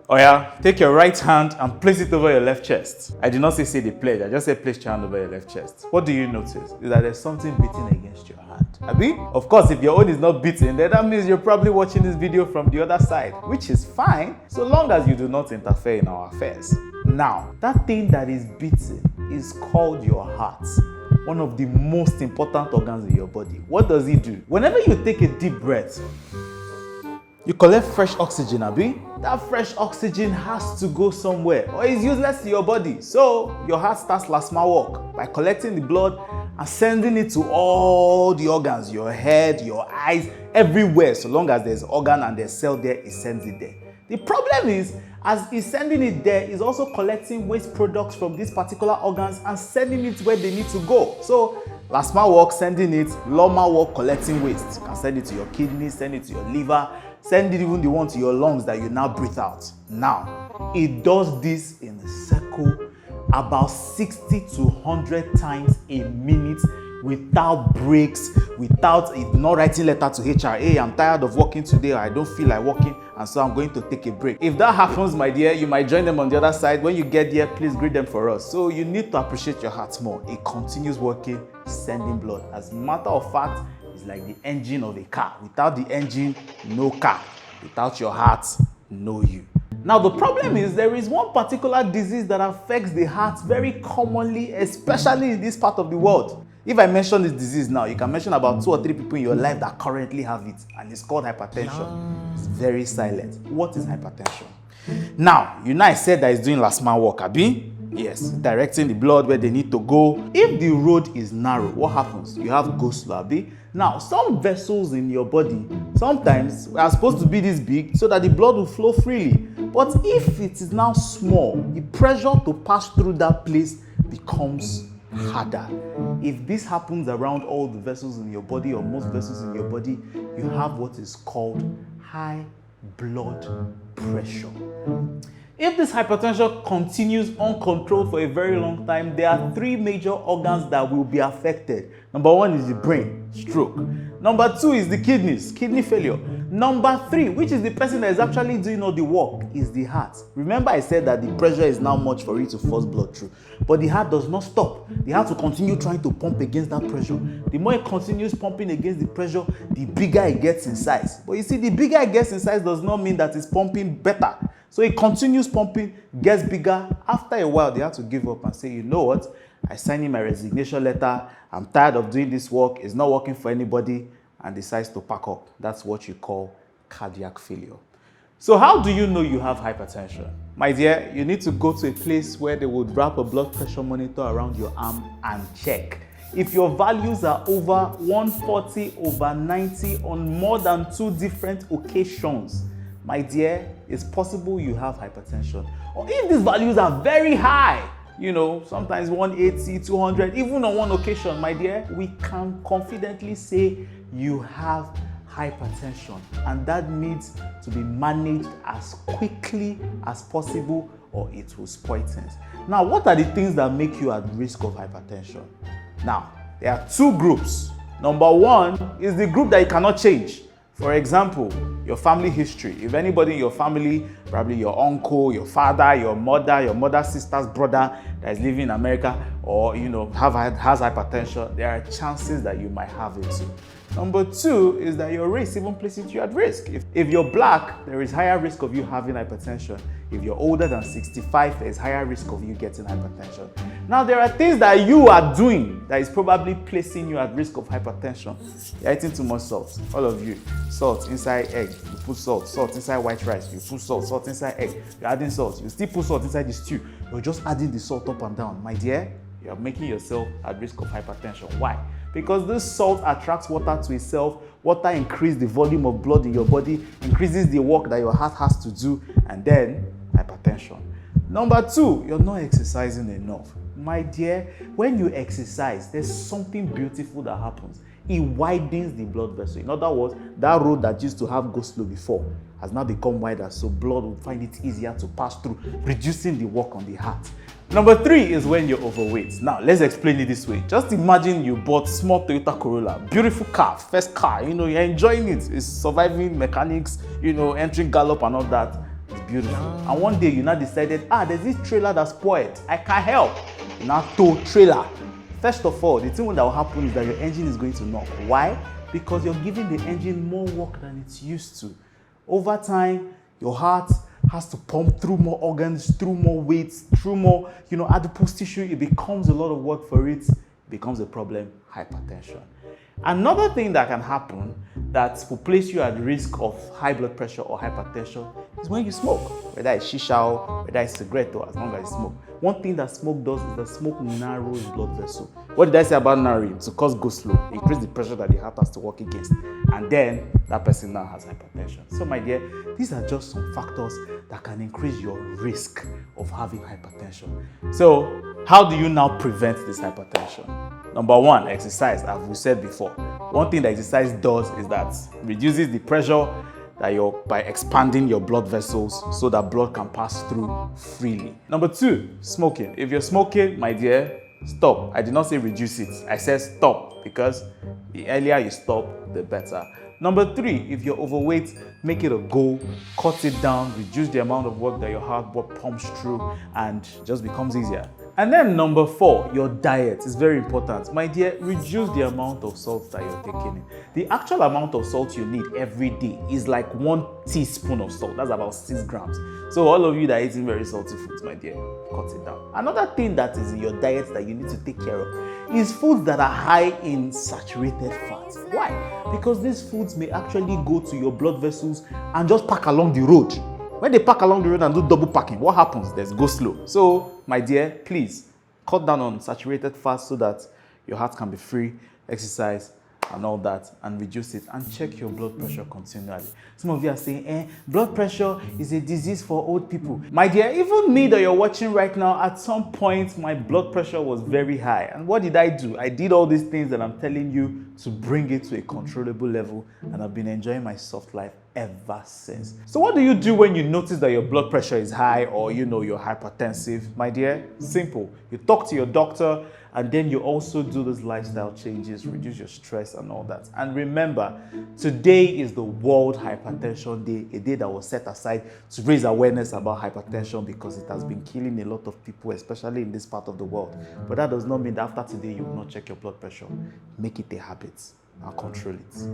Oh yeah, take your right hand and place it over your left chest. I did not say the pledge, I just said place your hand over your left chest. What do you notice? Is that there's something beating against your hand. Abi? Of course, if your own is not beating, then that means you're probably watching this video from the other side, which is fine, so long as you do not interfere in our affairs. Now, that thing that is beating is called your heart. One of the most important organs in your body. What does it do? Whenever you take a deep breath, you collect fresh oxygen, Abi. That fresh oxygen has to go somewhere or is useless to your body. So your heart starts plasma work by collecting the blood and sending it to all the organs, your head, your eyes, everywhere. So long as there's organ and there's cell there, it sends it there. The problem is, as it's sending it there, it's also collecting waste products from these particular organs and sending it where they need to go. So plasma work, sending it, loma work, collecting waste. You can send it to your kidneys, send it to your liver, send it even the one to your lungs that you now breathe out. Now, it does this in a circle about 60 to 100 times a minute without breaks, without it not writing letter to HR. Hey, I'm tired of working today, or I don't feel like working, and so I'm going to take a break. If that happens, my dear, you might join them on the other side. When you get there, please greet them for us. So you need to appreciate your heart more. It continues working, sending blood. As a matter of fact, it's like the engine of a car. Without the engine, no car. Without your heart, no you. Now, the problem is there is one particular disease that affects the heart very commonly, especially in this part of the world. If I mention this disease now, you can mention about 2 or 3 people in your life that currently have it, and it's called hypertension. It's very silent. What is hypertension? Now, you know I said that it's doing last man work, Abi? Yes, directing the blood where they need to go. If the road is narrow, what happens? You have go slow, Abi? Now, some vessels in your body, sometimes are supposed to be this big so that the blood will flow freely. But if it is now small, the pressure to pass through that place becomes harder. If this happens around all the vessels in your body or most vessels in your body, you have what is called high blood pressure. If this hypertension continues uncontrolled for a very long time, there are 3 major organs that will be affected. Number 1 is the brain, stroke. Number 2 is the kidneys, kidney failure. Number 3, which is the person that is actually doing all the work, is the heart. Remember I said that the pressure is now much for it to force blood through. But the heart does not stop. The heart will continue trying to pump against that pressure. The more it continues pumping against the pressure, the bigger it gets in size. But you see, the bigger it gets in size does not mean that it's pumping better. So it continues pumping, gets bigger. After a while, they have to give up and say, you know what? I signed in my resignation letter. I'm tired of doing this work. It's not working for anybody, and decides to pack up. That's what you call cardiac failure. So how do you know you have hypertension? My dear, you need to go to a place where they would wrap a blood pressure monitor around your arm and check. If your values are over 140 over 90 on more than 2 different occasions, my dear, it's possible you have hypertension. Or if these values are very high, you know, sometimes 180, 200, even on one occasion, my dear, we can confidently say you have hypertension, and that needs to be managed as quickly as possible or it will spoil things. Now, what are the things that make you at risk of hypertension? Now, there are 2 groups. Number 1 is the group that you cannot change. For example, your family history. If anybody in your family, probably your uncle, your father, your mother's sister's brother that is living in America, or has hypertension, there are chances that you might have it too. Number 2 is that your race even places you at risk. If you're black, there is higher risk of you having hypertension. If you're older than 65, there is higher risk of you getting hypertension. Now, there are things that you are doing that is probably placing you at risk of hypertension. You're eating too much salt, all of you. Salt inside egg, you put salt. Salt inside white rice, you put salt. Salt inside egg, you're adding salt. You still put salt inside the stew. You're just adding the salt up and down. My dear, you're making yourself at risk of hypertension. Why? Because this salt attracts water to itself. Water increases the volume of blood in your body, increases the work that your heart has to do, and then hypertension. Number 2, you're not exercising enough. My dear, when you exercise, there's something beautiful that happens. It widens the blood vessel. In other words, that road that used to have go slow before has now become wider, so blood will find it easier to pass through, reducing the work on the heart. Number 3 is when you're overweight. Now, let's explain it this way. Just imagine you bought small Toyota Corolla, beautiful car, first car, you're enjoying it. It's surviving mechanics, entering gallop and all that. It's beautiful. And one day you now decided, there's this trailer that's spoiled. I can't help. You now tow trailer. First of all, the thing that will happen is that your engine is going to knock. Why? Because you're giving the engine more work than it's used to. Over time, your heart has to pump through more organs, through more weights, through more, adipose tissue. It becomes a lot of work for it. It becomes a problem, hypertension. Another thing that can happen that will place you at risk of high blood pressure or hypertension is when you smoke, whether it's shisha or whether it's cigarette or as long as you smoke. One thing that smoke does is that smoke narrows blood vessel. What did I say about narrowing? To cause go slow, increase the pressure that the heart has to work against, and then that person now has hypertension. So my dear, these are just some factors that can increase your risk of having hypertension. So how do you now prevent this hypertension? Number one, exercise, as we said before. One thing that exercise does is that reduces the pressure by expanding your blood vessels so that blood can pass through freely. Number two, smoking. If you're smoking, my dear, stop. I did not say reduce it. I said stop, because the earlier you stop, the better. Number three, if you're overweight, make it a goal, cut it down, reduce the amount of work that your heart pumps through, and just becomes easier. And then number four, your diet is very important. My dear, reduce the amount of salt that you're taking in. The actual amount of salt you need every day is like 1 teaspoon of salt. That's about 6 grams. So all of you that are eating very salty foods, my dear, cut it down. Another thing that is in your diet that you need to take care of is foods that are high in saturated fats. Why? Because these foods may actually go to your blood vessels and just pack along the road. When they pack along the road and do double packing, what happens? There's go slow. So, my dear, please cut down on saturated fats so that your heart can be free, exercise, and all that, and reduce it, and check your blood pressure continually. Some of you are saying, blood pressure is a disease for old people. My dear, even me that you're watching right now, at some point, my blood pressure was very high. And what did I do? I did all these things that I'm telling you to bring it to a controllable level, and I've been enjoying my soft life ever since. So what do you do when you notice that your blood pressure is high or you're hypertensive? My dear, simple. You talk to your doctor, and then you also do those lifestyle changes, reduce your stress and all that. And remember, today is the World Hypertension Day, a day that was set aside to raise awareness about hypertension because it has been killing a lot of people, especially in this part of the world. But that does not mean that after today you will not check your blood pressure. Make it a habit and control it.